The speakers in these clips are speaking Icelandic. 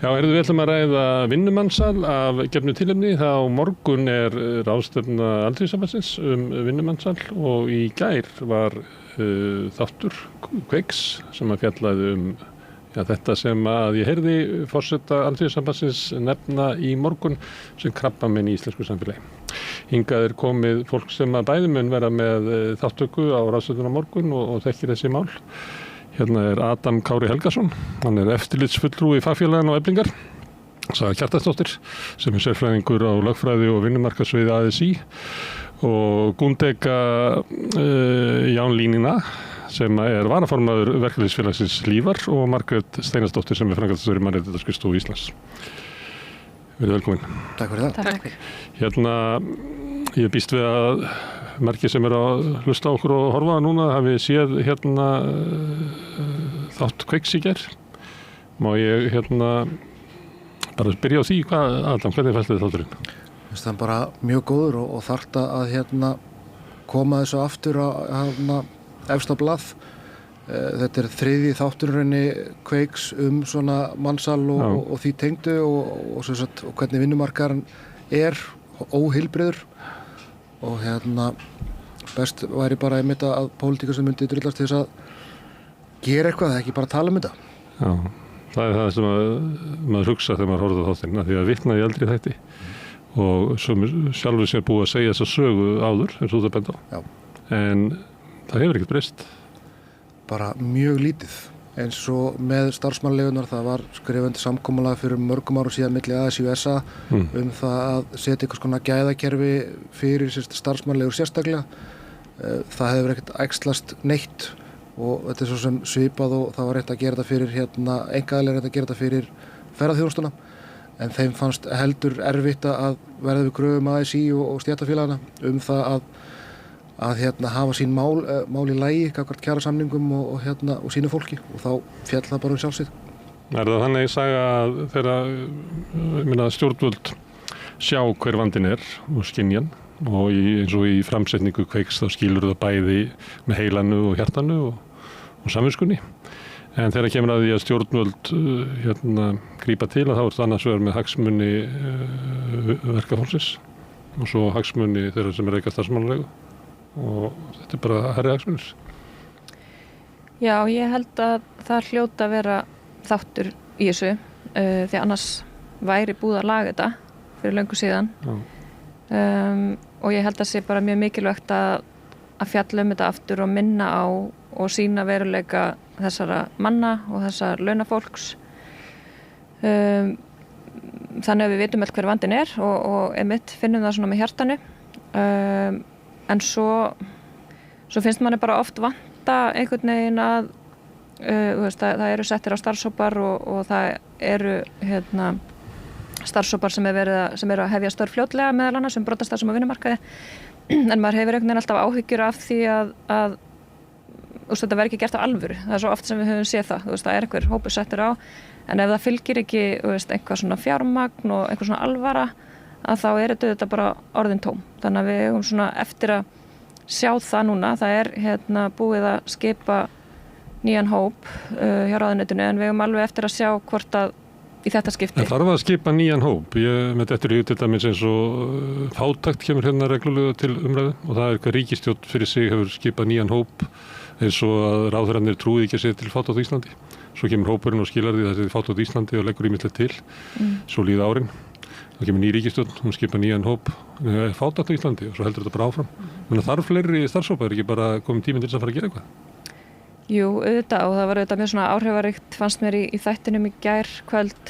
Já, við ætlum að ræða vinnumansal af gefnu tilefni. Það á morgun ráðstefna Alþýðusambandsins vinnumansal og í gær var þáttur Kveiks sem að fjallaði þetta sem að ég heyrði forseta Alþýðusambandsins nefna í morgun sem krabbamein í íslensku samfélagi. Hingað komið fólk sem að bæði mun vera með þáttöku á ráðstefnunni á morgun og þekkir þessi mál. Hérna Adam Kári Helgason, hann eftirlitsfulltrúi fagfélagana og Eflingar, Saga Kjartansdóttir sem sérfræðingur á lögfræði og vinnumarkaðssviði ASÍ og Gundega Ján Línina sem varaformaður verkalýðsfélagsins Lífar og Margrét Steinarsdóttir sem framkvæmdastjóri Mannréttindaskrifstofu Íslands. Verið velkomin. Takk fyrir það. Takk. Hérna, ég býst við að margir sem að hlusta á okkur og horfa núna hafi séð þátt Kveiks í gær. Má ég bara byrja á því, Adam, hvernig fannst þér þátturinn? Það er bara mjög góður og þarft að koma þessu aftur á efsta blað. Þetta þriðji þátturinn Kveiks svona mansal og því tengdu og hvernig vinnumarkaðurinn óheilbrigður og best væri bara einmitt að pólitíkur sem myndi drullast til þess að gera eitthvað, ekki bara tala þetta. Já, það það sem maður hugsa þegar maður horfði á þáttinn, því að vitnaði eldri þætti og sjálfur sér búið að segja þessa sögu áður, eins og það benda á. Já. En það hefur ekkert breyst. Bara mjög lítið. Eins og með starfsmannaleigunar, það var skrifandi samkomulag fyrir mörgum árum síðan milli ASÍ og SA það að setja einhvers konar gæðakerfi fyrir starfsmannalegur sérstaklega. Það hefur ekkert æxlast neitt og þetta svo sem svipað og það var reynt að gera þetta fyrir einkaaðilar reynt að gera þetta fyrir ferðaþjónustuna en þeim fannst heldur erfitt að verða við kröfum ASÍ og stéttarfélagana það að hafa sín mál í lagi gagnvart kjarasamningum og sínu fólki og þá féll það bara sjálfsagt. Það þannig saga að þegar stjórnvöld sjá hver vandinn og skynjan og eins og í framsetningu Kveiks þá skilur það bæði með heilanu og hjartanu og samviskunni. En þegar kemur að því að stjórnvöld grípa til að þá það annars vegar með hagsmuni verkafólksins og svo hagsmuni þeirra sem reka starfsmannaleigu. Og þetta bara hærri hagsmunir. Já, ég held að það hljóta að vera þáttur í þessu því annars væri búið að laga þetta fyrir löngu síðan og ég held að sé bara mjög mikilvægt að fjalla þetta aftur og minna á og sýna veruleika þessara manna og þessar launafólks þannig að við vitum öll hver vandinn og einmitt finnum það svona með hjartanu en svo finnst manni bara oft vanta einhvern veginn að það eru settir á starfshópar og það eru starfshópar sem eru að hefja störf fljótlega meðal annars brotastarfsemi á vinnumarkaði en maður hefur einhvern veginn alltaf áhyggjur af því að þetta verður ekki gert á alvöru. Það er svo oft sem við höfum séð það. Það er einhver hópur settur á en ef það fylgir ekki eitthvað svona fjármagn og eitthvað svona alvara að þá þetta bara orðin tóm. Þannig að við eigum svona eftir að sjá það núna. Það búið að skipa nýjan hóp hjá ráðuneytinu en við eigum alveg eftir að sjá hvort að í þetta skipti. Það þarf að skipa nýjan hóp. Ég með eftir í til dæmis eins og fátækt kemur reglulega til umræðu og það hvað ríkisstjórn fyrir sig hefur skipað nýjan hóp eins og að ráðherrarnir trúið ekki að segja til fátækt á Íslandi. Svo kemur hópurinn og skilar því þessi fátækt á Íslandi og leggur ýmislegt til. Svo líða árin. Það kemur ný ríkisstjórn, hún skipar nýjan hóp fátækt á Íslandi og svo heldur þetta bara áfram. Menn þarf fleiri starfshópa, ekki bara komið tíminn til þess að fara að gera eitthvað? Jú, auðvitað og það var auðvitað mjög svona áhrifaríkt fannst mér í þættinum í gærkvöld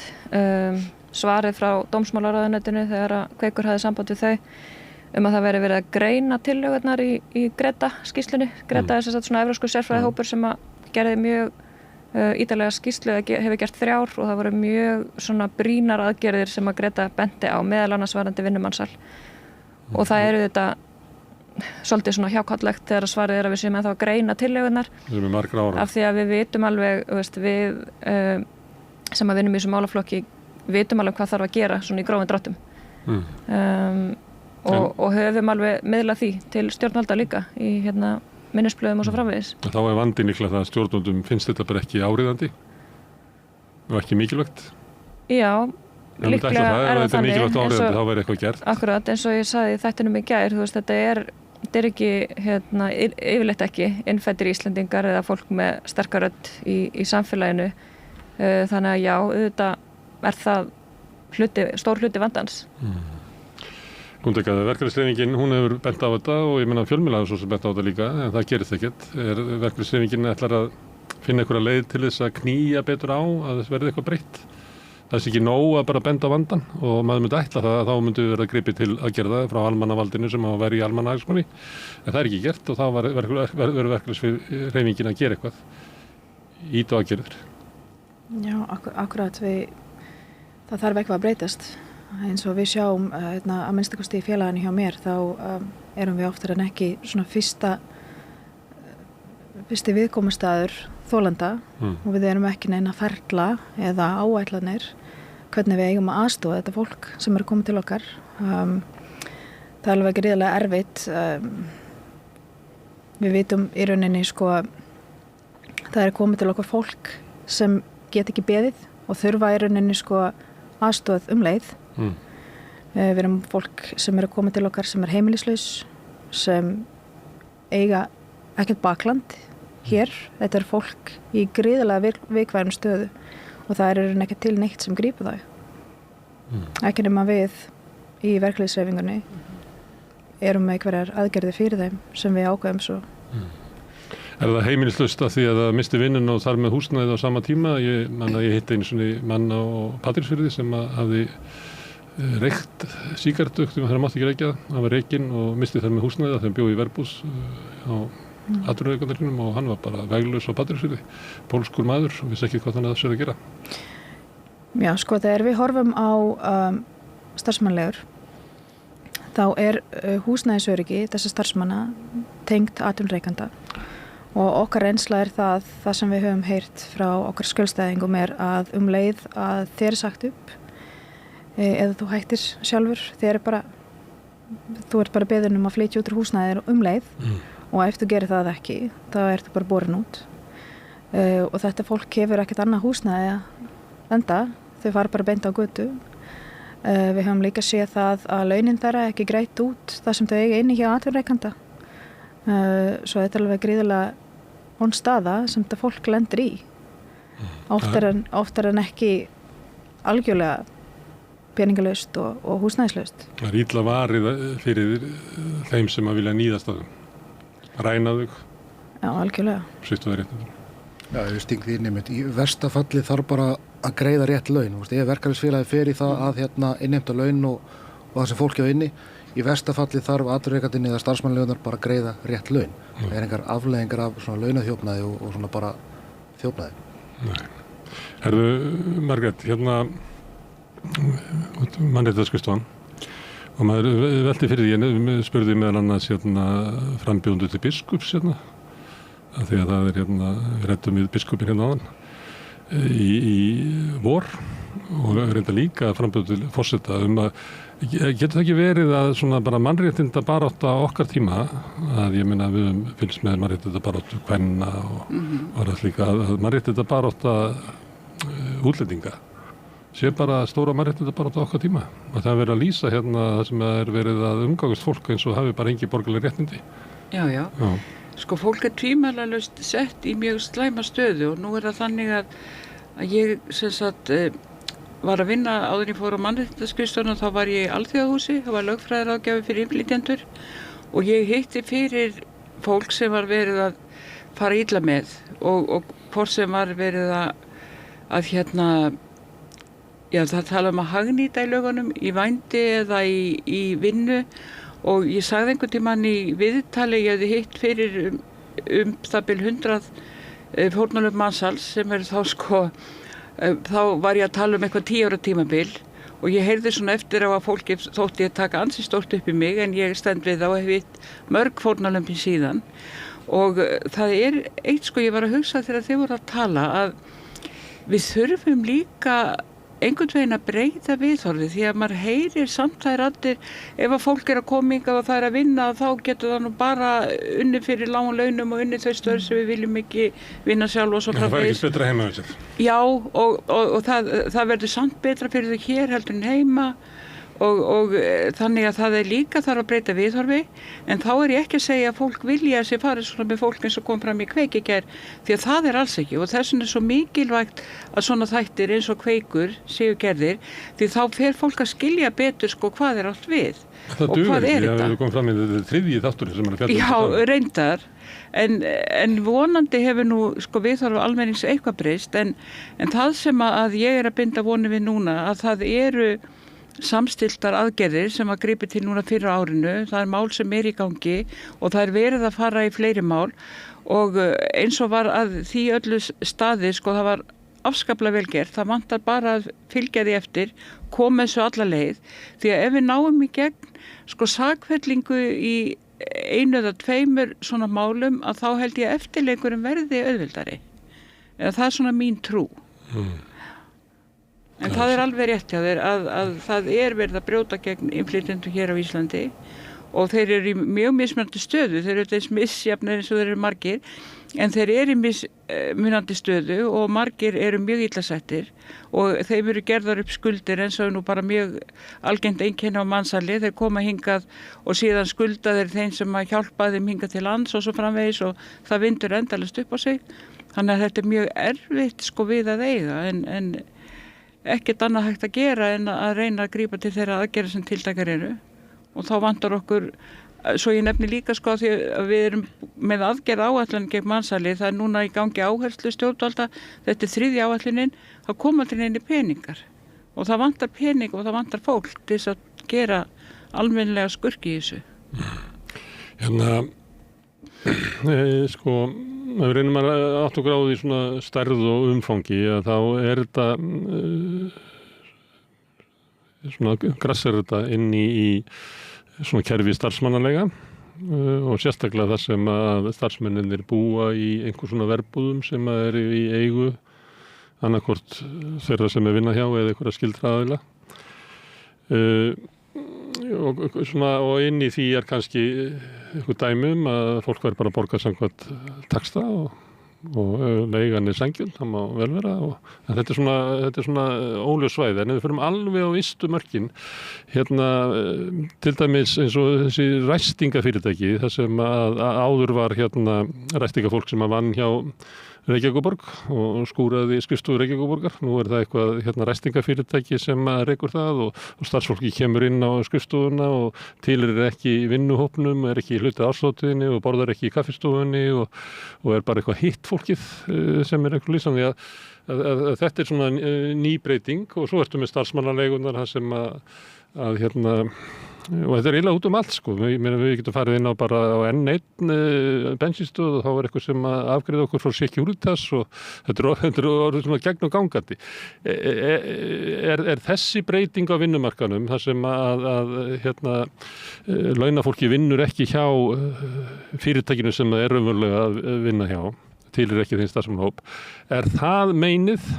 svarið frá dómsmálaráðuneytinu þegar að Kveikur hafði samband við þau að það verið að greina tillögurnar í Greta-skýrslunni. Greta er svona evrópskur sérfræðihópur sem að gerði mjög ítarlega skýrslu, hefur gert 3 og það voru mjög svona brýnar aðgerðir sem að Greta benti á, meðal annars varðandi vinnumansal. Og það eru þetta svolítið svona hjákátlegt þegar svarið að við séum ennþá að greina tillögurnar. Sem margra ára. Af því að við vitum alveg, við sem að vinnum í þessum málaflokki, vitum alveg hvað þarf að gera svona í grófum dráttum. Og höfum alveg miðlað því til stjórnvalda líka í minnisblöðum og svo framvegis. Þá vandinn líklega það að stjórnvöldum finnst þetta bara ekki áríðandi og ekki mikilvægt? Já, líklega það þetta er mikilvægt áriðandi, og þá verður eitthvað gert. akkurat, eins og ég sagði í þættinum í gær, þú veist, þetta er ekki, yfirleitt ekki innfæddir Íslendingar eða fólk með sterka rödd í samfélaginu. Þannig að já, auðvitað er það stór hluti vandans. Verkalýðshreyfingin, hún hefur bent á þetta og ég meina fjölmiðlar svo sem bent á þetta líka, en það gerist ekkert. Verkalýðshreyfingin ætlar að finna einhverja leið til þess að knýja betur á að þess verði eitthvað breytt. Það er ekki nóg að bara benda á vandan og maður myndi ætla það að þá myndi verða gripið til aðgerða frá almannavaldinu sem á að vera í almannahagsmuni. En það er ekki gert og þá verður verkalýðshreyfingin að gera eitthvað. Ít og aðgerðir. Já, akkurat það þarf eitthvað að breytast. Eins og við sjáum að minnstakosti í félaginu hjá mér þá erum við oftar en ekki svona fyrsti viðkomustaður þolanda og við erum ekki neina ferla eða áætlanir hvernig við eigum að aðstoða þetta fólk sem er komið til okkar. Það er alveg gríðarlega erfitt. Við vitum í rauninni það er komið til okkar fólk sem get ekki beðið og þurfa í rauninni aðstoð leið. Við erum fólk sem er að koma til okkar sem er heimilislaus, sem eiga ekkert bakland hér. Þetta er fólk í gríðarlega viðkvæmum stöðu og það er ekki til neitt sem grípur þau. Ekki nema við í verkalýðshreyfingunni erum með einhverjar aðgerðir fyrir þeim sem við ákveðum svo. Er það heimilislaust að því að það misti vinnun og þar með húsnæði á sama tíma? Ég hitti einu svona mann á Patreksfirði sem hafði reykt sígarettu þegar hann mátti ekki reykja það. Hann var reykinn og misti þar með húsnæði þegar hann bjó í verbús á atvinnureikandarinnum og hann var bara veglaus á Patreksfirði. Pólskur maður og vissi ekki hvað hann hafði sér að gera. Já, þegar við horfum á starfsmannlegur þá er húsnæðisöryggi þessa starfsmanna tengt atvinnureikanda. Og okkar reynsla er það sem við höfum heyrt frá okkar skjólstæðingum er að leið að þér er sagt upp eða þú hættir sjálfur, þú ert bara beðin að flytja út úr húsnæðir leið og ef þú gerir það ekki, þá ertu bara borin út. Og þetta fólk hefur ekkert annað húsnæði að venda, þau fara bara beint á götu. Við höfum líka séð það að launin þeirra ekki greitt út það sem þau eiga inni hjá atvinnureikanda. Svo þetta er alveg gríðarlega vond staða sem þetta fólk lendir í oftar en ekki algjörlega peningalaust og húsnæðislaust. Það er illa varið fyrir þeim sem að vilja níðast að þeim. Ræna þau. Já, algjörlega. Sýttu það rétt. Já, ég sting því nefnt. Í versta falli þarf bara að greiða rétt laun. Ef verkalýðsfélagið fer í það að innheimta laun og það sem fólki á inni, í versta falli þarf atvinnureikandinn eða starfsmannaleigunar bara að greiða rétt laun. Það er engar afleiðingar af svona launaþjófnaði og svona bara þjófnaði. Nei. Herðu, Margrét, Mannréttindaskrifstofan og maður velti fyrir því, ég spurði meðal annars frambjóðendur til biskups af því að það er við ræddum við biskupinn áðan í vor og reynda líka frambjóðendur til forseta að getur það ekki verið að svona bara mannréttindabarátta okkar tíma að ég meina við fylgst með mannréttindabaráttu kvenna og það líka að mannréttindabarátta útlendinga sé bara stóra mannréttindabarátta okkar tíma að það verið að lýsa það sem er verið að umgangast fólk eins og hafi bara engi borgarleg réttindi. Já. Fólk er tvímælalaust sett í mjög slæma stöðu og nú er það þannig að ég var að vinna áður en ég fór á Mannréttindaskrifstofuna, þá var ég í Alþjóðahúsi, það var lögfræðiráðgjafi fyrir innflytjendur og ég hitti fyrir fólk sem var verið að fara illa með og hvort sem var verið að það tala að hagnýta í lögunum, í vændi eða í vinnu og ég sagði einhvern tímann í viðtali, ég hefði hitt fyrir það bil 100 fórnarlöf mansals sem er þá var ég að tala um eitthvað 10 ára tímabil og ég heyrði svona eftir á að fólki þótti að taka ansi stórt upp í mig en ég stend við þá og hef hitt mörg fórnarlöfin síðan og það er eitt ég var að hugsa þegar þið voru að tala að við þurfum líka einhvern veginn að breyta viðhorfi því að maður heyrir samt þær allir ef að fólk að koma hingað og það að vinna þá getur það nú bara unni fyrir lágum launum og unni þau störf sem við viljum ekki vinna sjálf og svo það var ekki betra heima þessar. Já og það verður samt betra fyrir þau hér heldur en heima og þannig að það líka þarf að breyta viðhorfi en þá ég ekki að segja að fólk vilja að sé farið svona með fólk eins og kom fram í Kveik í gær því að það alls ekki og þess vegna svo mikilvægt að svona þættir eins og Kveikur séu gerðir því þá fer fólk að skilja betur sko hvað átt við það og hvað þetta. Það kom fram í þriðji þáttur sem að fjalla Já, reyndar en vonandi hefur nú sko viðhorf almennings eitthvað breyst en það sem að ég að binda vonir við núna að það eru samstiltar aðgerðir sem að grípi til núna fyrir árinu, það mál sem í gangi og það verið að fara í fleiri mál og eins og var að því öllu staði sko það var afskaplega vel gert, það vantar bara að fylgja því eftir, koma þessu alla leið því að ef við náum í gegn sko sakfellingu í einu eða tveimur svona málum að þá held ég að eftirleikurinn verði auðvildari eða það svona mín trú En það alveg rétt hjá þér að það verið að brjóta gegn innflytjendur hér á Íslandi og þeir eru í mjög mismunandi stöðu, þeir eru eins misjafnir eins og þeir eru margir, en þeir eru í mismunandi stöðu og margir eru mjög illa settir og þeim eru gerðar upp skuldir eins og nú bara mjög algengt einkenni á mansali, þeir koma hingað og síðan skulda þeir þeim sem að hjálpa þeim hingað til lands og svo framvegis og það vindur endalist upp á sig, þannig að þetta er mjög erfitt sko við að eiga en ekkert annað hægt að gera en að reyna að grípa til þeirra aðgerða sem tiltakar eru og þá vantar okkur, svo ég nefni líka sko því að við erum með aðgerð áætlun gegn mansali, það núna í gangi áherslu stjórnvalda, þetta er 3. áætlunin, þá koma til neini peningar og það vantar pening og það vantar fólk til þess að gera almennilega skurki í þessu. Sko ef við reynum að átta okkur á því svona stærð og umfangi að þá þetta svona grassar þetta inn í svona kerfi starfsmannalega og sérstaklega það sem að starfsmennir búa í einhver svona verbúðum sem eru í eigu annarkvort þeirra sem vinna hjá eða einhverja skyldra aðila og inn í því kannski einhver dæmi að fólk verður bara að borga samkvæmt taxta og leigan sængjum, það má vel vera en þetta er svona óljós svæði en ef við förum alveg á ystu mörkin til dæmis eins og þessi ræstingafyrirtæki þar sem að áður var ræstingafólk sem að vann hjá Reykjavíkurborg og skúraði skrifstofu Reykjavíkurborgar. Nú það eitthvað ræstingafyrirtæki sem rekur það og starfsfólki kemur inn á skrifstofuna og tilheyrir ekki í vinnuhópnum, ekki hluti árshátíðinni og borðar ekki í kaffistofunni og bara eitthvað hitt fólkið sem eitthvað lýsandi að þetta er svona nýbreyting og svo ertu með starfsmannaleigunar þar sem að og þetta er eiginlega út allt sko, við getum farið inn á bara á N1 bensínstöð og þá eitthvað sem afgreiða okkur frá Securitas og þetta er orðið svona gegn og gangandi. Er þessi breyting á vinnumarkanum þar sem að launafólki vinnur ekki hjá fyrirtækinu sem það er raunverulega að vinna hjá, tilheyrir ekki þeim starfsmannahóp, er það meinið?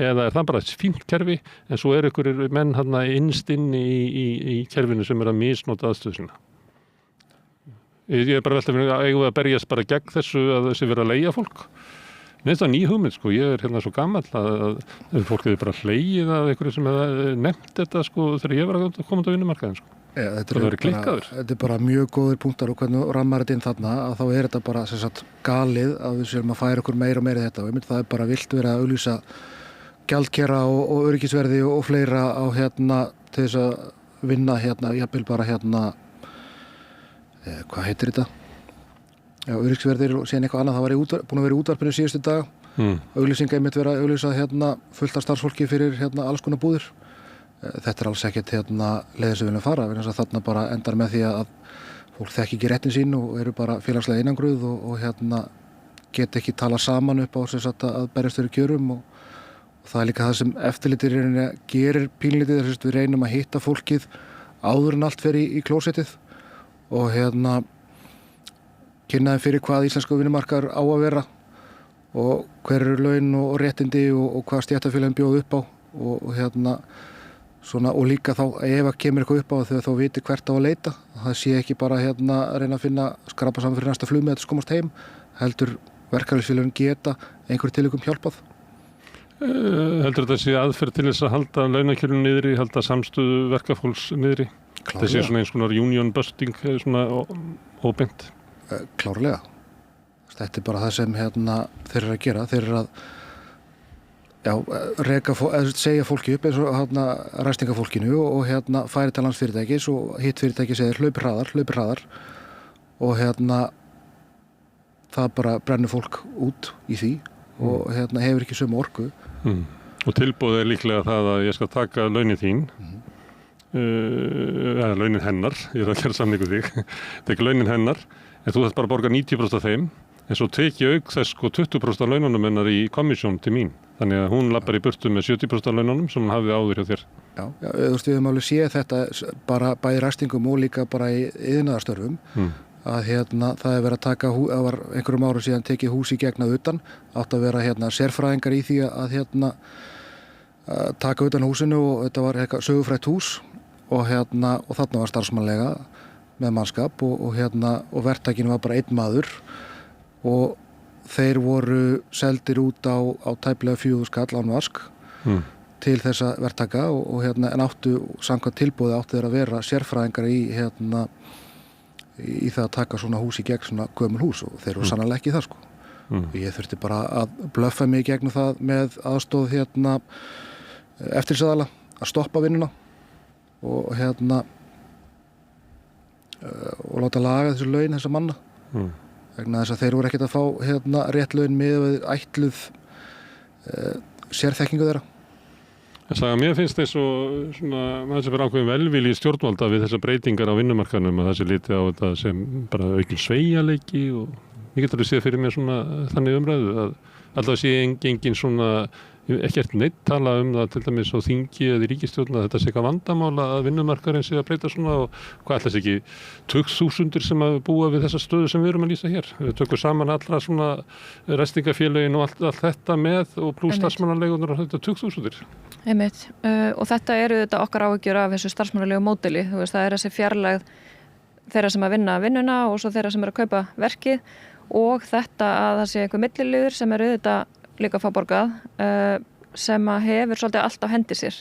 Eða er það bara fínt kerfi en svo einhverjir menn innst inn í kerfinu sem að misnota aðstöðuna. Ég bara velta fyrir að eigum við að berjast bara gegn þessu að þessi vera að leigja fólk. Mér finnst það ný hugmynd sko, ég er svo gamall að fólk hefur bara hlegið af einhverju sem hefur nefnt þetta sko þegar ég var að koma á vinnumarkaðinn sko. Þetta er bara mjög góðir punktar og hvernig rammar þetta inn þarna að þá er þetta bara galið að við séum að færa okkur meira og meira í þetta og það er bara vilt verið að auglýsa gjaldkera og öryggisverði og fleira á til þess að vinna jafnvel bara hvað heitir þetta? Já, öryggisverðir og síðan eitthvað annað, það var búin að vera í útvarpinu síðustu dag auglýsinga einmitt vera að auglýsa fullt af starfsfólki fyrir alls konar búðir þetta er alls ekkert leiðir sem við viljum fara vegna þess að þarna bara endar með því að fólk þekki ekki réttin sín og eru bara félagslega einangruð og get ekki tala saman upp á að berjast fyrir kjörum og það er líka það sem eftirlitið gerir pínlítið þess að við reynum að hitta fólkið áður en allt fer í klósettið og kynna þeim fyrir hvað íslensku vinnumarkaður á að vera og hver eru laun og réttindi og hvað stéttarfélagin bjóð upp á og svona, og líka þá ef að kemur eitthvað upp á þau þá viti hvert á að leita, það sé ekki bara að reyna að finna skrapa saman fyrir næsta flug með þetta komast heim, heldur verkalýðsfélögin geta einhverjum tilvikum hjálpað. Heldur þetta sé aðferð til þess að halda launakjörun niðri, halda samstöðu verkafólks niðri? Klárlega. Það sé svona eins konar union busting svona óbeint? Klárlega. Þetta bara það sem þeir eru að gera, þeir eru að segja fólki upp eins og ræstingafólkinu og færi til landsfyrirtækis og hitt fyrirtæki segir hlaupi hraðar og það bara brennur fólk út í því og hefur ekki sömu orku. Og tilboðið líklega það að ég skal taka launin þín, eða launin hennar, ég að gera samningu þig, tek launin hennar, en þú þarf bara að borga 90% af þeim, en svo tek ég auk þess 20% af laununum hennar í komissjón til mín. Þannig að hún lappar í burtu með 70% af laununum sem hún hafði áður hjá þér. Já, þú veist, við höfum alveg séð þetta bara bæði ræstingum og líka bara í iðnaðarstörfum, að það er verið að taka, það var einhverjum árum síðan tekið hús í gegn að utan, átt að vera sérfræðingar í því að taka utan húsinu og þetta var sögufrætt hús og þarna var starfsmannlega með mannskap og verktakinn var bara einn maður og þeir voru seldir út á tæplega 4.000 skall án vask til þessa verktaka og en áttu samkvæmt tilboði áttu þeir að vera sérfræðingar í það að taka svona hús í gegn, svona gömul hús og þeir eru sannarlega ekki það sko. Ég þurfti bara að blöffa mig í gegnum það með aðstoð eftirlitsaðila að stoppa vinnuna og og láta laga þessu laun þessa manna vegna þess að þeir voru ekkert að fá rétt laun með ætluð sérþekkingu þeirra. En Saga, mér finnst þess og svona, maður sem er ákveðin velvilji stjórnvalda við þessar breytingar á vinnumarkaðnum að það sé litið á þetta sem bara aukinn sveigjanleiki og ég getur að séð fyrir mér svona þannig umræðu að alltaf sé engin svona ekkert neitt tala það til dæmis á þingi eða í ríkisstjórn að þetta sé eitthvað vandamála að vinnumarkaðurinn sé að breyta svona og hvað ætla þess ekki 20.000 sem að búa við þessa stöðu sem við erum að lýsa hér. Við tökum saman allra svona restingafélögin og allt þetta með og pluss starfsmannaleigunar og þetta 20.000. Einmitt. Og þetta eru þetta okkar áhyggjur af þessu starfsmannalegu módeli. Þú veist, það er þessi fjarlægð þeirra sem að vinna vinnuna og svo þeirra sem er að kaupa verkið og þetta að það sé einhver milliliður sem er auðvitað líka að fá borgað sem að hefur svolítið allt á hendi sér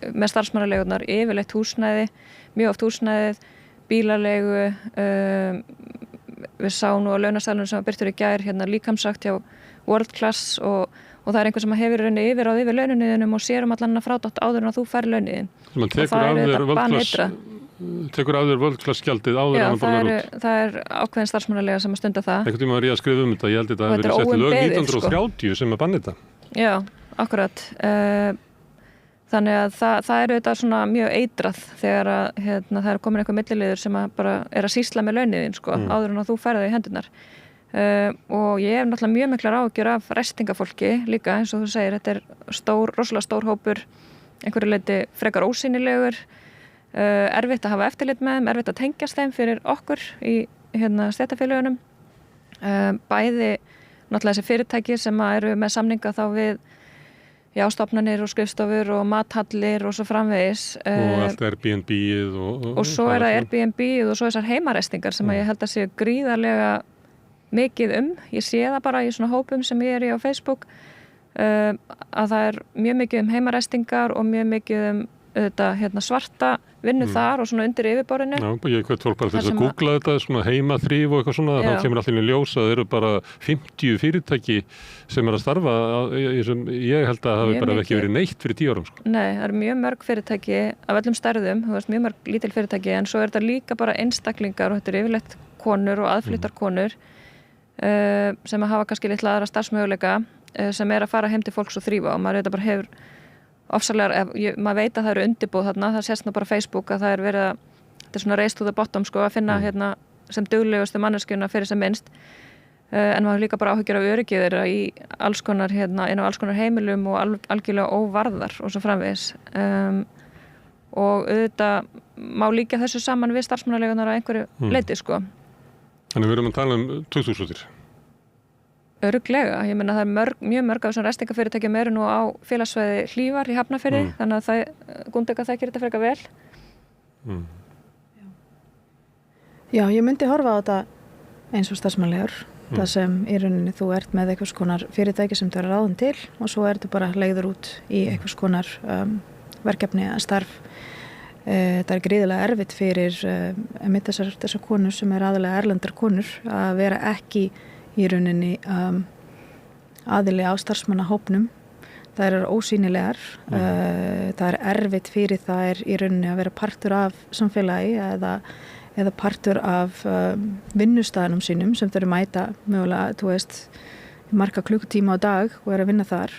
með starfsmannaleigunar, yfirleitt húsnæði, mjög oft húsnæðið, bílalegu, við sáum nú á launasælunum sem var birtur í gær líkamsagt hjá World Class og það er einhver sem hefur raunni yfir laununiðinum og sér allan að frátátt áður en að þú fær launin. Og það er þetta baneitrað. Tekur af þér völdklassgjaldið áður en hann borgar út? Það er ákveðin starfsmannalega sem að stunda það. Einhvern tíma var ég að skrifa þetta, ég held þetta að það hefur verið sett lög 1930 sem að banna þetta. Já, akkurat. Þannig að það er auðvitað svona mjög eitrað þegar að það er komin eitthvað milliliður sem að bara er að sýsla með launin áður en að þú færði það í hendurnar. Og ég hef náttúrulega mjög miklar áhyggjur af ræstingafólki líka eins og þú segir, þetta er rosalega stór hópur, einhverju leyti frekar ósýnilegur. Erfitt að hafa eftirlit með þeim, erfitt að tengjast þeim fyrir okkur í stéttarfélögunum. Bæði náttúrulega þessi fyrirtæki sem eru með samninga þá við stofnanir og skrifstofur og mathallir og svo framvegis. Og allt Airbnb-ið og svo er það Airbnb-ið og svo þessar heimarestingar sem ég held að séu gríðarlega mikið Ég sé það bara í svona hópum sem ég er í á Facebook að það er mjög mikið heimarestingar og mjög mikið svarta vinnu þar og svona undir yfirborðinu. Já, ég hvet fólk bara til þess að googla þetta, svona heimaþrýf og eitthvað svona, þá kemur allir í ljós að það eru bara 50 fyrirtæki sem er að starfa sem ég held að það hafi bara ekki verið neitt fyrir 10 árum. Nei, það eru mjög mörg fyrirtæki af öllum stærðum, mjög mörg lítil fyrirtæki en svo er þetta líka bara einstaklingar og þetta er yfirleitt konur og aðflyttar konur sem að hafa kannski litla aðra starfsmöguleika sem er að fara heim til fólks og þrífa og maður bara hefur ofsalega, maður veit að það eru undirbúð þarna, það sést nú bara á Facebook að það er verið að, þetta er svona race to the bottom að finna sem duglegustu manneskjuna fyrir sem minnst en maður líka bara áhyggjur af öryggið þeirra í alls konar inn á alls konar heimilum og algjörlega óvarðar og svo framvegis og auðvitað má líka þessu saman við starfsmannaleigunar að einhverju leyti Þannig við erum að tala um 2000. Örugglega, ég meina það mjög mörg af þessum ræstingafyrirtækjum eru nú á félagsvæði Hlífar í Hafnarfirði, þannig að Gúndeka þekkir þetta frekar vel. Já, ég myndi horfa á þetta eins og starfsmannlegur, það sem í rauninni þú ert með einhvers konar fyrirtæki sem þú er ráðin til og svo er þetta bara leigður út í einhvers konar verkefni að starf. Það er gríðilega erfitt fyrir þessar konur sem er aðalega erlendar konur að vera ekki í rauninni aðili á starfsmannahópnum. Það eru ósýnilegar, það er erfitt fyrir það í rauninni að vera partur af samfélagi eða partur af vinnustæðanum sínum sem þau eru mæta mögulega, þú veist, marga klukkutíma á dag og eru að vinna þar.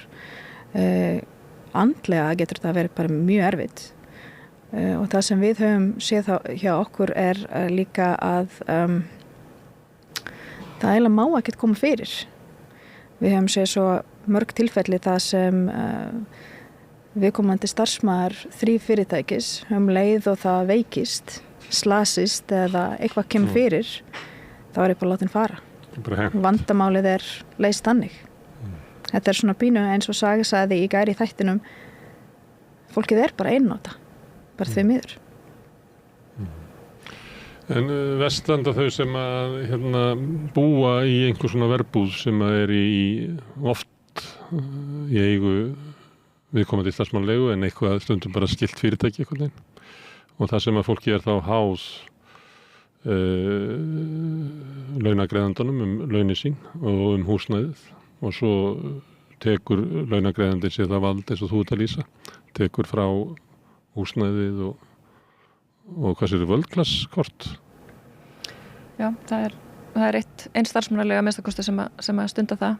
Andlega getur það verið bara mjög erfitt og það sem við höfum séð hjá okkur er líka að það eiginlega má ekkert koma fyrir. Við höfum séð svo mörg tilfelli það sem viðkomandi starfsmaður fyrirtækis leið og það veikist, slasist eða eitthvað kemur fyrir, þá er bara látin fara. Vandamálið er leyst þannig. Þetta er svona pínu eins og Saga sagði í gær í þættinum, fólkið er bara einnota, bara því miður. En vestlanda þau sem að búa í einhver svona verbúð sem að er oft í eigu viðkomandi starfsmannalegu en eitthvað stundum bara skilt fyrirtæki einhvern veginn og það sem að fólki er þá háð launagreiðandunum launin sín og húsnæðið og svo tekur launagreiðandi sér það vald eins og þú ert að lýsa, tekur frá húsnæðið og hvað sér völdklasskort? Já, það er einn starfsmannalega að minnstakosti sem að stunda það.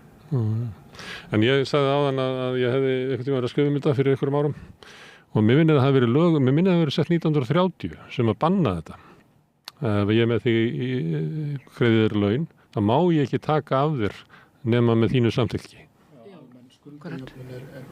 En ég sagði áðan að ég hefði einhvern tíma verið að skrifa þetta fyrir einhverjum árum og mér minnir að það hafi verið sett 1930 sem að banna þetta. Ef ég er með því greiðir laun, þá má ég ekki taka af þér nema með þínu samþykki.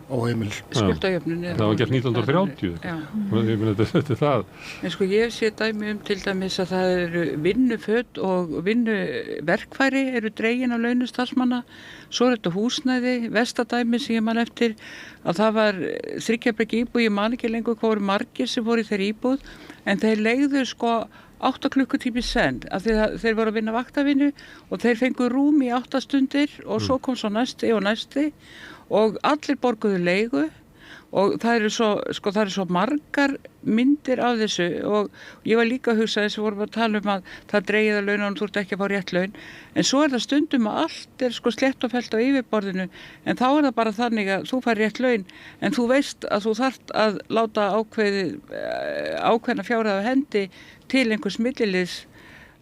Óheimil. Skuldajöfnun. Það var gert 1930. Ég meina þetta er það. En sko ég sé dæmi til dæmis að það eru vinnuföt og vinnuverkfæri eru dregin af launum starfsmanna. Svo er þetta húsnæði, vestadæmi sem ég man eftir að það var þriggjabrek íbúð, ég man ekki lengur hvað voru margir sem voru í þeirri íbúð, en þeir leigðu sko 8 klukkutími senn af því að þeir voru að vinna vaktavinnu og þeir fengu rúm í 8 stundir og svo kom svo næsti og allir borguðu leigu og það eru svo margar myndir af þessu og ég var líka að hugsa þess að við vorum að tala um að það dreigið að laununum, þú ert ekki að fá rétt laun en svo er það stundum að allt er slétt og fellt á yfirborðinu en þá er það bara þannig að þú fær rétt laun en þú veist að þú þarft að láta ákveðna fjárhæð af hendi til einhvers millilis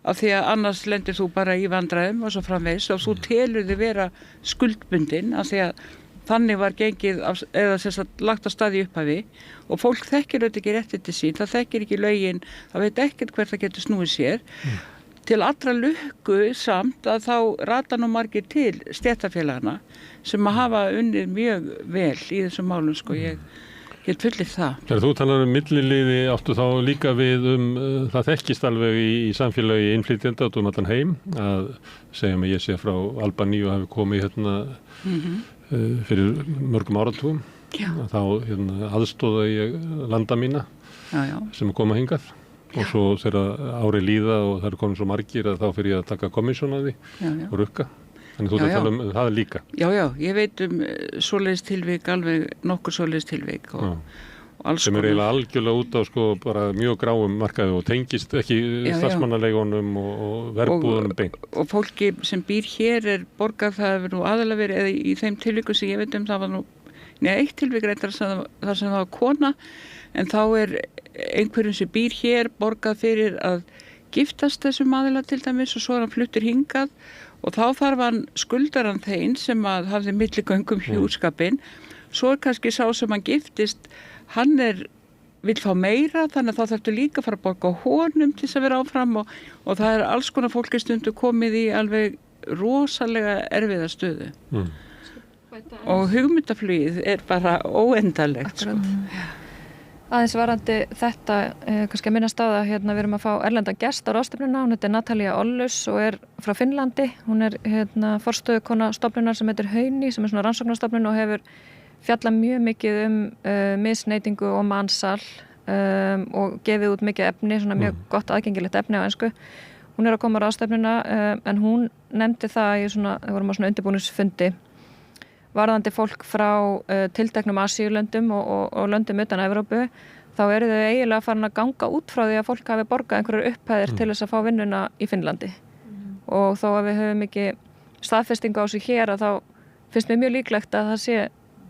af því að annars lendir þú bara í vandræðum og svo framvegis og þú telur þig vera skuldbundin af því að þannig var gengið eða sem sagt lagt á stað í upphafi og fólk þekkir auðvitað ekki réttindi sín, það þekkir ekki lögin, það veit ekkert hvert það getur snúið sér. Til allra lukku samt að þá rata nú margir til stéttarfélagana sem að hafa unnið mjög vel í þessum málum sko ég get fullið það. Þegar þú talar milliliði áttu þá líka við það þekkist alveg í samfélagi innflytjenda út allan heim að segjum að ég sé frá Albaníu og hafi komið fyrir mörgum áratugum þá aðstóða ég landa mína sem koma hingað og svo þegar ári líða og það eru komin svo margir að þá fyrir ég að taka komissjón að því og rukka. Þannig þú ert að tala um það líka. Já, ég veit svoleiðis tilvik, alveg nokkur svoleiðis tilvik og alls sem er eiginlega algjörlega út á sko bara mjög gráum markaði og tengist ekki starfsmannaleigunum og verbúðunum beint. Og fólki sem býr hér er borgað það hefur nú aðalega verið eða í þeim tilvikum sem ég veit það var nú eitt tilvik reyndar þar sem það var kona en þá er einhverjum sem býr hér borgað fyrir að giftast þessum aðila til dæmis og svo er hann fluttur hingað og þá þarf hann skuldaran þeim sem að hafði milligöngum hjúskapinn. Svo er kannski sá sem hann giftist, hann vill fá meira þannig að þá þarftu líka að fara að borga honum til þess að vera áfram og það er alls konar fólki stundu komið í alveg rosalega erfiða stöðu. Og hugmyndaflugið er bara óendalegt. Sko. Aðeins varandi þetta, kannski að minnast á það, við erum að fá erlenda gest á ráðstefnuna, hún heitir Natalia Ollus og er frá Finnlandi, hún er forstöðukona stofnunar sem heitir Hauni, sem er svona rannsóknarstofnun og hefur fjallað mjög mikið misneytingu og mansal og gefið út mikið efni, svona mjög gott aðgengilegt efni á ensku. Hún er að koma á ráðstefnuna en hún nefndi það við vorum á svona undirbúningsfundi varðandi fólk frá tilteknum Asíulöndum og löndum utan Evrópu, þá eru þau eiginlega farin að ganga út frá því að fólk hafi borgað einhverjar upphæðir til þess að fá vinnuna í Finnlandi. Og þó að við höfum ekki staðfestingu á sig hér, að þá finnst mér mjög líklegt að það sé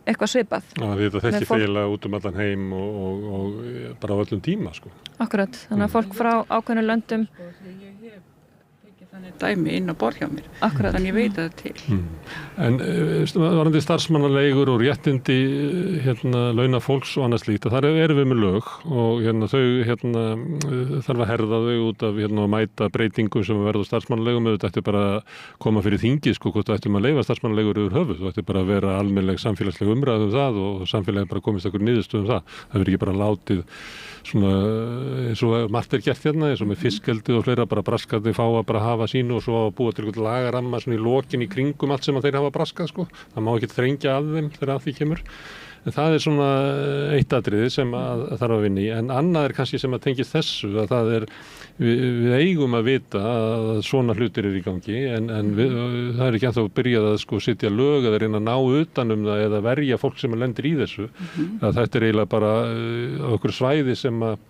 eitthvað svipað. Já, þetta þekki eiginlega út allan heim og bara á öllum tíma, sko. Akkurat, þannig að fólk frá ákveðnum löndum þannig dæmi inn á borð hjá mér. Akkurat. Þannig ég veit það til. En varandi starfsmannaleigur og réttindi launa fólks og annað slíkt, þar erum við með lög og þau þarf að herða þau út af að mæta breytingum sem verður starfsmannalegum. Þetta ætti bara að koma fyrir þingið, sko, hvort ættum að leyfa starfsmannaleigur yfir höfuð. Það ætti bara að vera almennileg samfélagsleg umræða það og samfélagið bara komist einhver niðurstöðu það. Það verður ekki bara látið svona eins og margt gert eins og með fiskeldið og fleira, bara braskandi fá að bara hafa sínu og svo að búa til einhvern lagaramma svona í lokin í kringum allt sem að þeir hafa braskað, sko. Það má ekki þrengja að þeim þegar að því kemur. En það svona eitt atriði sem að þarf að vinna í. En annað kannski sem að tengist þessu, að það við eigum að vita að svona hlutir í gangi, en það ekki ennþá byrjað að setja lög eða reyna að ná utanum það eða verja fólk sem lendir í þessu. Að þetta eiginlega bara á okkur svæði sem að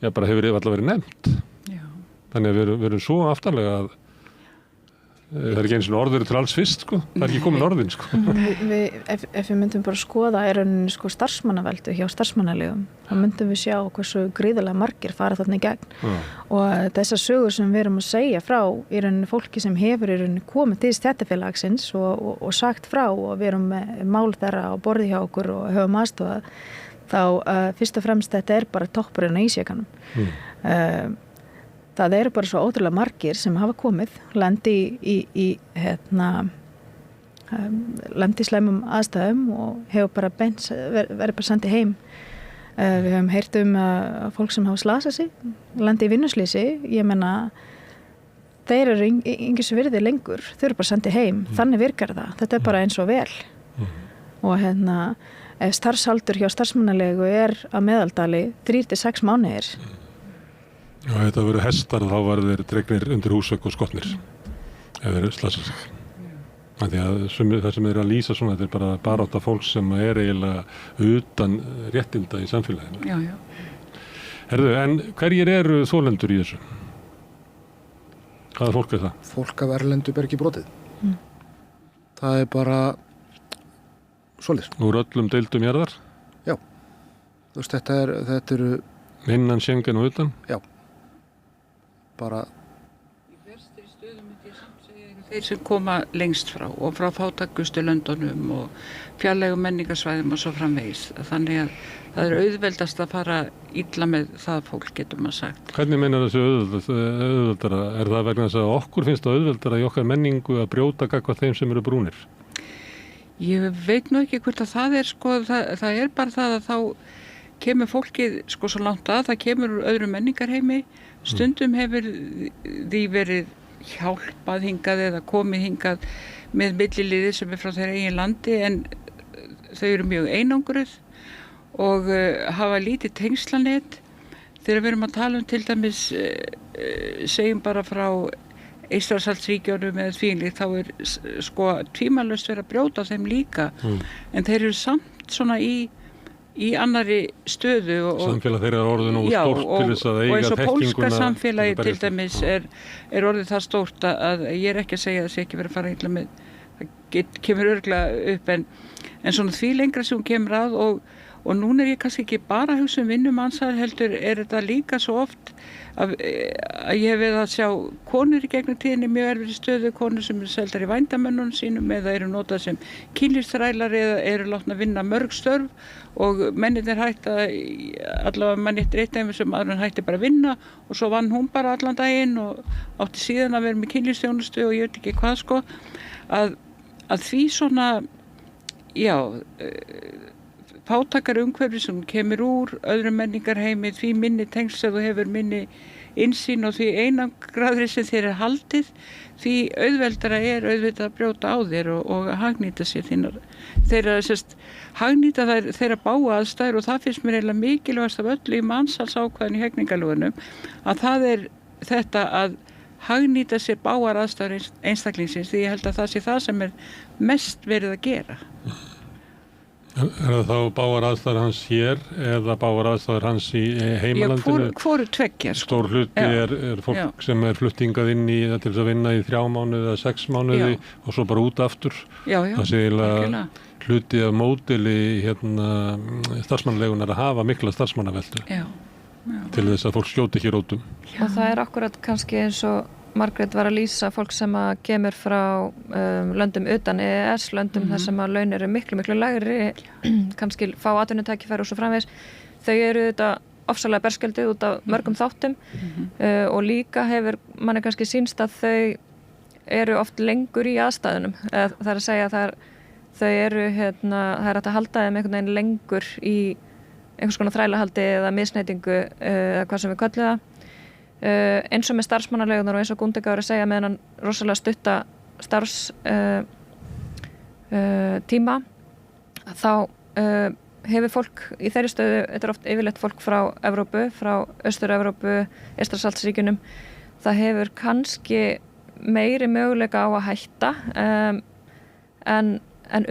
bara hefur allavega verið nefnt. Já. Þannig að við erum svo aftarlega að það ekki eins og orður til alls fyrst, sko. Það ekki komin orðin, sko. Ef við myndum bara skoða starfsmannaveldu hjá starfsmannalegum, þá myndum við sjá hversu gríðarlega margir fara þarna í gegn. Og þessar sögur sem við erum að segja frá í rauninni fólki sem hefur í rauninni komið til stéttarfélagsins og sagt frá, og við erum með mál þeirra á borði hjá okkur og höfum aðstofað, þá fyrst og fremst þetta bara toppurinn á ísjakanum. Það eru bara svo ótrúlega margir sem hafa komið, lendi í slæmum aðstæðum og hefur bara verið bara sendið heim. Við höfum heyrt fólk sem hafa slasað sig, lendi í vinnuslýsi. Ég meina, þeir eru engins virði lengur, þau eru bara sendið heim. Þannig virkar það. Þetta bara eins og vel. Og ef starfsaldur hjá starfsmannalegu að meðaldali 3-6 mánuðir. Já, þetta verður hestar, þá verður þeir dregnir undir húsvegg og skotnir ef þeir slasað sig. Því að það sem að lýsa svona, þetta bara barátta fólks sem eiginlega utan réttinda í samfélaginu. Já, já. Herðu, en hverjir eru þolendur í þessu? Hvaða fólk það? Fólk af erlendu bergi brotið. Það bara svoleiðis. Úr öllum deildum jarðar? Já. Þú veist, þetta eru innan Schengen og utan? Já. Bara Í verstri stöðum myndi ég samt segja þeir sem koma lengst frá og frá fátækustu löndunum og fjarlægum menningarsvæðum og svo framvegis. Þannig að það auðveldast að fara illa með það fólk, getur maður sagt. Hvernig meinar þessu auðveldara? Það vegna þess að okkur finnst það auðveldara í okkar menningu að brjóta gagnvart þeim sem eru brúnir? Ég veit nú ekki hvort að það sko, það bara það að þá kemur fólkið sko svo langt að það kemur úr öðru menningarheimi. Stundum hefur því verið hjálpað hingað eða komið hingað með milliliði sem frá þeirra eigin landi, en þau eru mjög einangruð og hafa lítið tengslanett. Þegar við erum að tala til dæmis, segjum bara frá Eystrasaltsríkjunum eða þvílíkt, þá sko tvímælalaust verið að brjóta þeim líka, en þeir eru samt svona í annarri stöðu samfélag þeirra orðið nú stórt til þess að eiga þekkinguna. Og eins og pólska samfélagi til dæmis orðið það stórt að ég ekki að segja að það sé ekki verið að fara illa með, það kemur örugglega upp, en svona því lengra sem hún kemur að og núna ég kannski ekki bara að hugsa vinnumansal, heldur þetta líka svo oft að ég hef verið að sjá konur í gegnum tíðinni mjög erfið stöðu, konur sem eru seldar í vændamönnunum sínum eða eru notað sem kynlífsþrælar eða eru látna vinna mörg störf og mennirnir hætta, allavega mann eftir eitt dæmi sem aðra hætti bara að vinna og svo vann hún bara allan daginn og átti síðan að vera með kynlífsþjónustu og ég veit ekki hvað sko, að því svona, já, fátakar umhverfi sem kemur úr öðrum menningarheimi, því minni tengsl sem þú hefur, minni innsýn og því einangraðri sem þér er haldið, því auðveldara er auðvitað að brjóta á þér og hagnýta sér hagnýta þeirra báa aðstæður, og það finnst mér eiginlega mikilvægast af öllu í mansalsákvæðinu í hegningarlögunum, að það er þetta að hagnýta sér báar aðstæður einstaklingsins, því ég held að það sé það sem er mest verið að gera. Er það þá báar aðstæður hans hér eða báar aðstæður hans í heimalandinu? Já, hvoru tveggja. Stór hluti er fólk sem er fluttingað inn í til þess að vinna í 3 mánuði eða 6 mánuði og svo bara út aftur. Það sé eiginlega hluti af módeli starfsmannaleigunar að hafa mikla starfsmannaveldu til þess að fólk skjóti ekki rótum. Og það er akkurat kannski eins og Margrét var að lýsa, fólk sem að kemur frá löndum utan EES, löndum þar sem að laun eru miklu lægri, kannski fá atvinnutækifæri og svo framvegis. Þau eru þetta ofsalega berskjölduð út af mörgum þáttum og líka hefur manni kannski sýnst að þau eru oft lengur í aðstæðunum. Það er að segja að þau eru, það er að halda þeim einhvern veginn lengur í einhvers konar þrælahaldi eða misneytingu eða hvað sem við köllum það. Eins og með starfsmannaleigunar og eins og Gundega var að segja með hann rosalega stutta starfstíma, þá hefur fólk í þeirri stöðu, þetta er oft yfirleitt fólk frá Evrópu, frá Austur-Evrópu, Eystrasaltsríkjunum, það hefur kannski meiri möguleika á að hætta en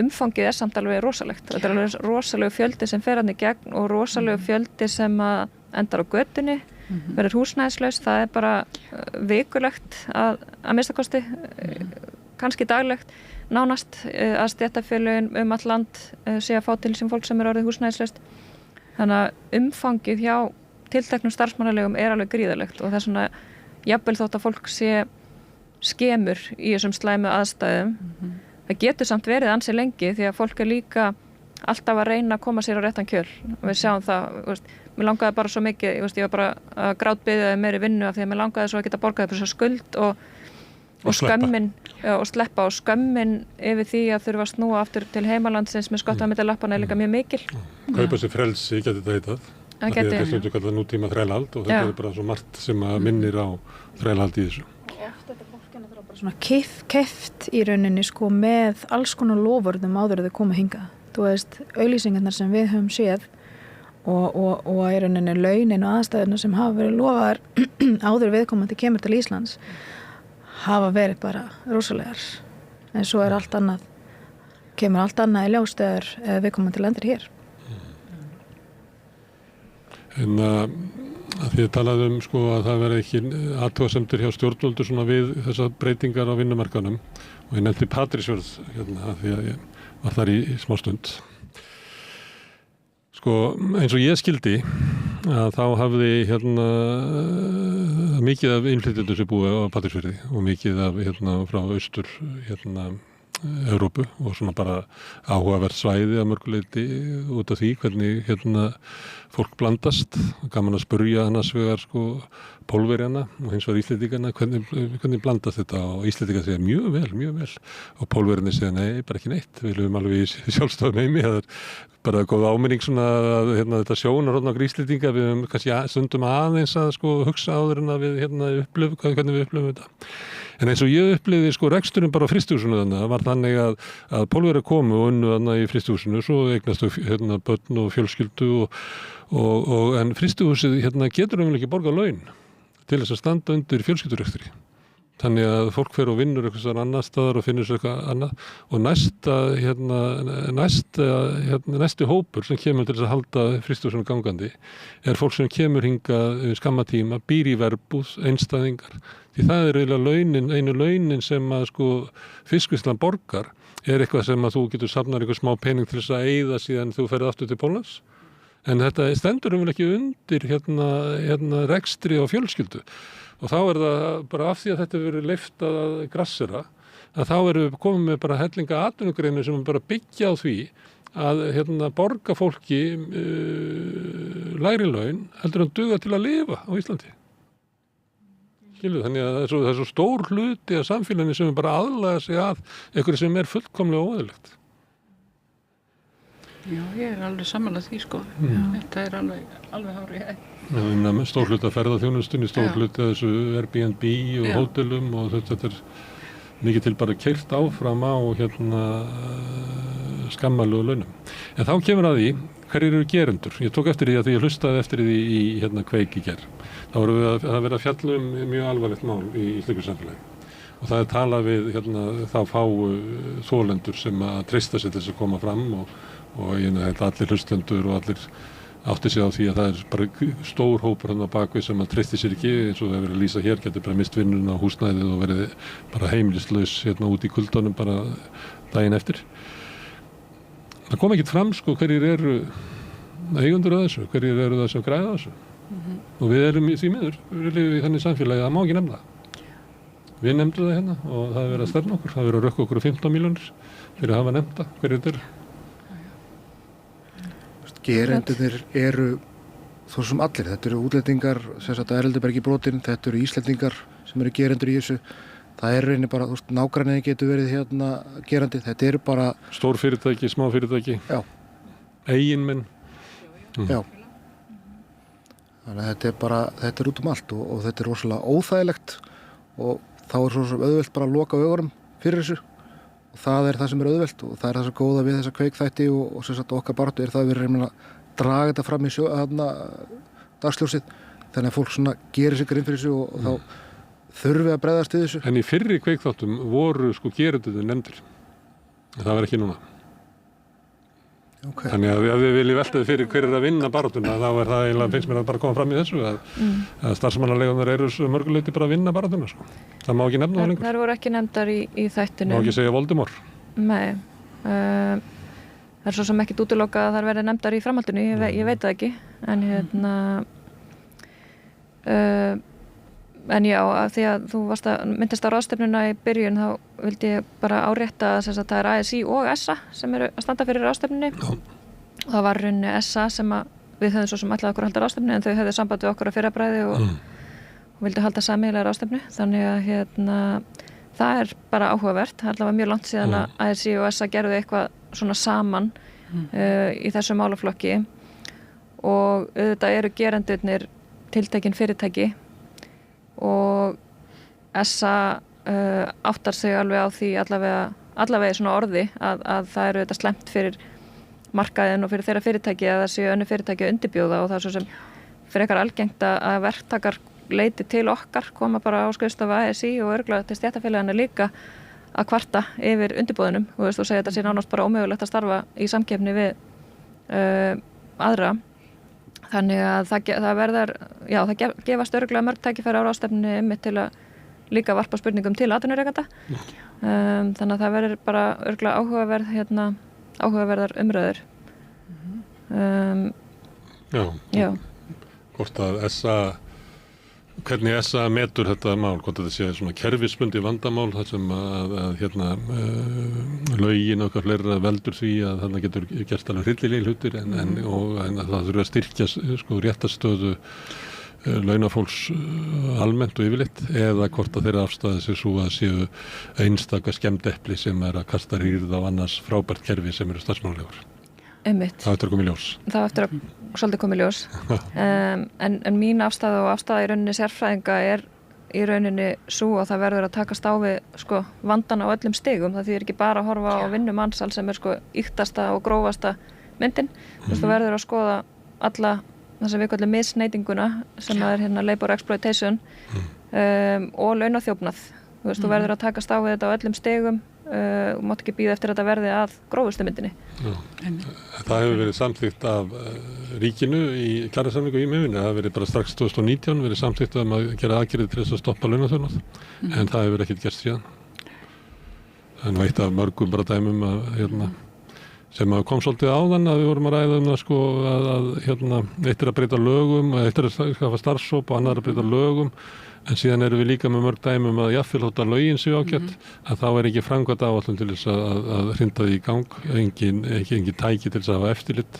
umfangið er samt alveg rosalegt. Þetta er alveg rosalegu fjöldi sem fer hann í gegn og rosalegu fjöldi sem endar á götunni, verður húsnæðislaus. Það er bara vikulegt að minnstakosti, kannski daglegt, nánast að stéttarfélögin all land sé að fá til sín fólk sem er orðið húsnæðislaust. Þannig að umfangið hjá tilteknum starfsmannalegum er alveg gríðarlegt og það er svona jafnvel þótt að fólk sé skemur í þessum slæmu aðstæðum. Það getur samt verið ansi lengi því að fólk er líka alltaf að reyna að koma sér á réttan kjöl. Við sjáum það, mér langaði bara svo mikið, ég var bara að grátbiðja meiri vinnu af því að mér langaði svo að geta borgað upp þessa skuld og skömmin og sleppa, og skömmin yfir því að þurfa að snúa aftur til heimalandsins með skotta milli lappanna er líka mjög mikil. Kaupa sér frelsi getur þetta heitað. Það er þess að kalla nútíma þrælahald og þetta er bara svo margt sem að minnir á þrælahald í þessu. Þetta fólk er bara svona keypt í rauninni með alls konar loforðum áður að þau koma hingað. Þú veist, auglýsingarnar sem við höfum séð og í rauninni launin og aðstæðurnar sem hafa verið lofaðar áður viðkomandi kemur til Íslands hafa verið bara rosalegar. En svo er kemur allt annað í ljós þegar viðkomandi lendir hér. En að þið talaðu að það verði ekki athugasemdir hjá stjórnvöldu svona við þessar breytingar á vinnumarkanum og ég nefndi Patrísfjörð því að ég var þar í smá stund. Eins og ég skildi að þá hafði mikið af innflytjendum sem búið á Patrísfirði og mikið af frá austur Evrópu og svona bara áhugavert svæði að mörguleyti út af því hvernig fólk blandast. Gaman að spurja annars vegar Pólverjana og hins vegar Íslendingana hvernig blandast þetta, og Íslendingar segja mjög vel og Pólverjana segja nei, bara ekki neitt, við lifum alveg í sjálfstæðum heimi. Það er bara góð áminning svona að þetta sjónarhorn okkar Íslendinga, við höfum kannski stundum aðeins að hugsa áður en að við hvernig við upplifum þetta. En eins og ég upplifði reksturinn bara á frystihúsinu þannig, var þannig að Pólverjar komu og unnu þannig í frystihúsinu, svo eignast börn og fjölskyldu en frystihúsið getur ekki borgað laun til þess að standa undir fjölskyldurekstri. Þannig að fólk fer og vinnur eitthvað annar staðar og finnur sér eitthvað annað og næsti hópur sem kemur til þess að halda frystihúsinu gangandi er fólk sem kemur hingað skamma tíma, býr í verbúð, einstæðingar. Því það er eiginlega einu launin sem að fiskvinnslan borgar er eitthvað sem að þú getur safnar eitthvað smá pening til þess að eyða síðan þú ferð aftur til Póllands. En þetta stendur ekki undir rekstri og fjölskyldu. Og þá er það bara af því að þetta verið leyft að grassera, að þá erum við komið með bara hellinga atvinnugreinu sem bara byggja á því að borga fólki lægri laun heldur en duga til að lifa á Íslandi. Þannig að það er svo stór hluti af samfélaginu sem bara aðlaga sig að einhverju sem er fullkomlega óeðlilegt. Já, ég alveg samanlega því sko. Þetta alveg hárið. Stór hluti af ferðaþjónustunni, stór Já. hluti af þessu Airbnb og Já. hótelum og þetta mikið til bara keyrt áfram á skammalegu launum. En þá kemur að því, hverjir eru gerendur? Ég tók eftir því að því ég hlustaði eftir því í Kveik í gær. Þá vorum við að vera að fjalla mjög alvarlegt mál í slíku samfélagi. Og það talað við þá fáu þolendur sem að treysta sér til þess að koma fram og allir hlustendur og allir átti sig á því að það bara stór hópur hann á bakvið sem að treysti sér ekki, eins og það verið að lýsa hér, getur bara mist vinnuna á húsnæðið og verið bara heimilislaus út í kuldanum bara daginn eftir. Það kom ekkert fram sko hverjir eru eigendur að þessu, hverjir eru það sem græða þessu. Og við erum í því miður, við lifum í þannig samfélagi að það má ekki nefna það. Við nefndum það hérna og það er verið að stefna okkur, það er verið að rökka okkur 15 milljónir fyrir að hafa nefnda hverjir þetta eru. Gerendurnir eru þó sem allir, þetta eru útlendingar sem sagt að Erlendubergi brotin, þetta eru Íslendingar sem eru gerendur í þessu. Það er reyni bara, nágranniði getur verið gerandi, þetta eru bara stór fyrirtæki, smá fyrirtæki. Já. Eiginmenn. Já. Þannig að þetta er út allt og þetta er rosalega óþægilegt og þá er svo auðvelt bara að loka augunum fyrir þessu. Og það er það sem er auðvelt og það er það sem góða við þessa kveikþætti og sem sagt okkar baráttu er það að við erum að draga þetta fram í dagsljósið þannig að fólk gerir sig grein fyrir þessu og þá þurfum við að bregðast við þessu. En í fyrri kveikþáttum voru gerendurnir nefndir. En það var ekki núna. Okay. Þannig að ef við viljum veltaði fyrir hver er að vinna baráttuna þá er það eiginlega, finnst mér að bara koma fram í þessu að starfsmannaleigunar eru mörguleyti bara að vinna baráttuna sko. Það má ekki nefna það lengur. Þær voru ekki nefndar í þættinu. Má ekki segja Voldemort. Nei. Það er svo sem ekkert útilokað að þær verði nefndar í framhaldinu, ég veit það ekki. En já, af því að þú myndist á ráðstefnuna í byrjun þá vildi ég bara árétta að það er ASÍ og SA sem eru að standa fyrir ráðstefnunni. Og það var rauninni SA sem við höfum svo sem ætlaði okkur að halda ráðstefnu en þau höfðu samband við okkur að fyrrabræði og vildi halda sameiginlega ráðstefnu. Þannig að það er bara áhugavert. Það er allavega mjög langt síðan að ASÍ og SA gerðu eitthvað svona saman í þessu málaflokki og auðvitað eru gerendurnir tiltekin fyrirtæki og SA áttar sig alveg á því allavega í svona orði að það eru þetta slemmt fyrir markaðin og fyrir þeirra fyrirtæki að það séu önnur fyrirtæki að undirbjóða og það er svo sem frekar algengt að verktakar leiti til okkar, koma bara á skrifstofu ASÍ og örugglega til stéttarfélagana líka að kvarta yfir undirbúðunum og þú segir þetta sé nánast bara ómögulegt að starfa í samkeppni við aðra. Þannig að það gefast örugglega mörg tækifæri á ráðstefnunni einmitt til að líka varpa spurningum til atvinnurekenda. Þannig að það verður bara örugglega áhugaverðar umræður. Já. Hvort að hvernig SA metur þetta mál, hvort þetta sé svona kerfisbundi vandamál þar sem lögin okkar fleira veldur því að þarna getur gert alveg hryllilegir hlutir en að það þurfa að styrkja réttastöðu launafólks almennt og yfirleitt eða hvort að þeirra afstæði sig svo að séu einstaka skemmdepli sem er að kasta rýrð á annars frábært kerfi sem eru starfsmannaleigur. Einmitt. Það eftir að koma í ljós. Það eftir að svolítið koma í ljós. En mín afstæða og afstæða í rauninni sérfræðinga er í rauninni svo að það verður að takast á við vandan á öllum stigum. Það þýðir ekki bara að horfa á vinnumansal sem er ýktasta og grófasta myndin. Það verður að skoða alla það sem við kallum misneytinguna sem er labor exploitation og launaþjófnað. Þú verður að takast á við þetta á öllum stigum og mátt ekki bíða eftir að þetta verði að grófustu myndinni. Það hefur verið samþykkt af ríkinu í kjarasamningu í miðvinni. Það hefur verið bara strax 2019 verið samþykkt að gera aðgerðir til þess að stoppa launaþjófnað en það hefur ekkert gerst síðan. Það er eitt af mörgum bara dæmum sem kom svolítið áðan að við vorum að ræða að eitt er að breyta lögum, eitt er að skafa starfshóp og annar að breyta lögum en síðan erum við líka með mörg dæmum að jafnvel þótt að lögin séu ágætt að þá er ekki framkvæmt áætlun til þess að hrinda því í gang, engin tæki til þess að hafa eftirlit.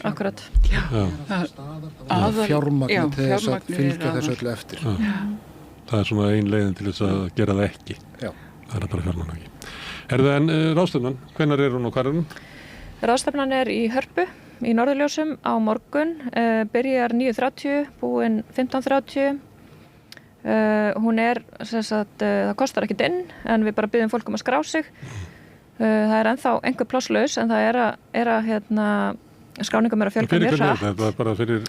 Akkurat. Fjármagn til þess að fylgja þessu öllu eftir. Það er svona ein leiðin til þess að gera það ekki. Já. Það er bara fjármagn ekki. En ráðstefnan, hvenær er hún og hvar er hún? Ráðstefnan er í Hörpu í Norðurljósum á morgun, byrjar 9:30, búin 15:30. Hún er, það kostar ekkert inn en við bara biðjum fólk að skrá sig. Það er ennþá einhver plásslaus en það er að skráningum er að fjölga mjög hratt. Þetta er bara fyrir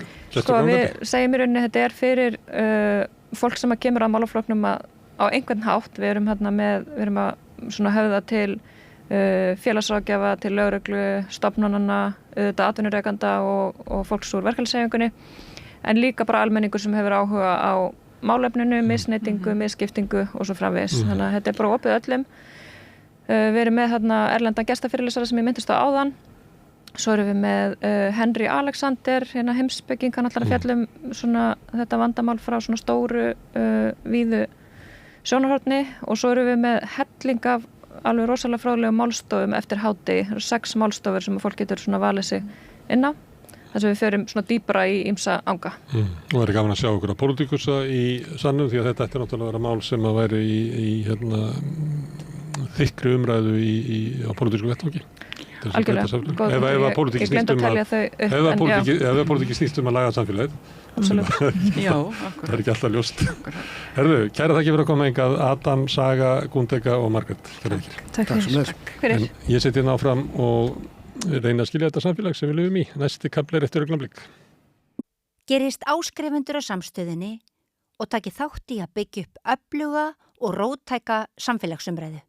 við segjum í rauninni þetta er fyrir fólk sem kemur að málaflokknum á einhvern hátt. Við erum að svona höfða til félagsráðgjafa, til lögreglu, stofnananna, atvinnurekanda og fólks úr verkalýðshreyfingunni, en líka bara almenningur sem hefur áhuga á málefninu, misneytingu, misskiptingu og svo framvegis. Þannig að þetta er bara opið öllum. Við erum með erlenda gestafyrirlesara sem ég myndist á áðan. Svo erum við með Henry Alexander, heimspeking, hann ætlar að fjalla svona þetta vandamál frá svona stóru, víðu sjónarhorni, og svo erum við með helling af alveg rosalega fróðlegum málstofum eftir hádegi. Það eru 6 málstofur sem fólk getur svona valið sig inn á. Þess að við förum svona dýpra í ýmsa anga. Og er gaman að sjá okkur að pólitíkusa í sannum, því að þetta ætti náttúrulega að vera mál sem að væri í þykkri umræðu á pólitísku vettvangi. Algjörlega. Ef pólitíki snýst að laga samfélagið. Já, það er ekki alltaf ljóst. Herðu, kæra þakki fyrir að koma hingað, Adam, Saga, Gúndega og Margrét. Takk fyrir. Ég seti áfram og reyna að skilja þetta samfélag sem við lifum í. Næsti kafli eftir augnablik. Gerist áskrifundur á Samstöðinni og taki þátt í að byggja upp öfluga og róttæka samfélagsumræðu.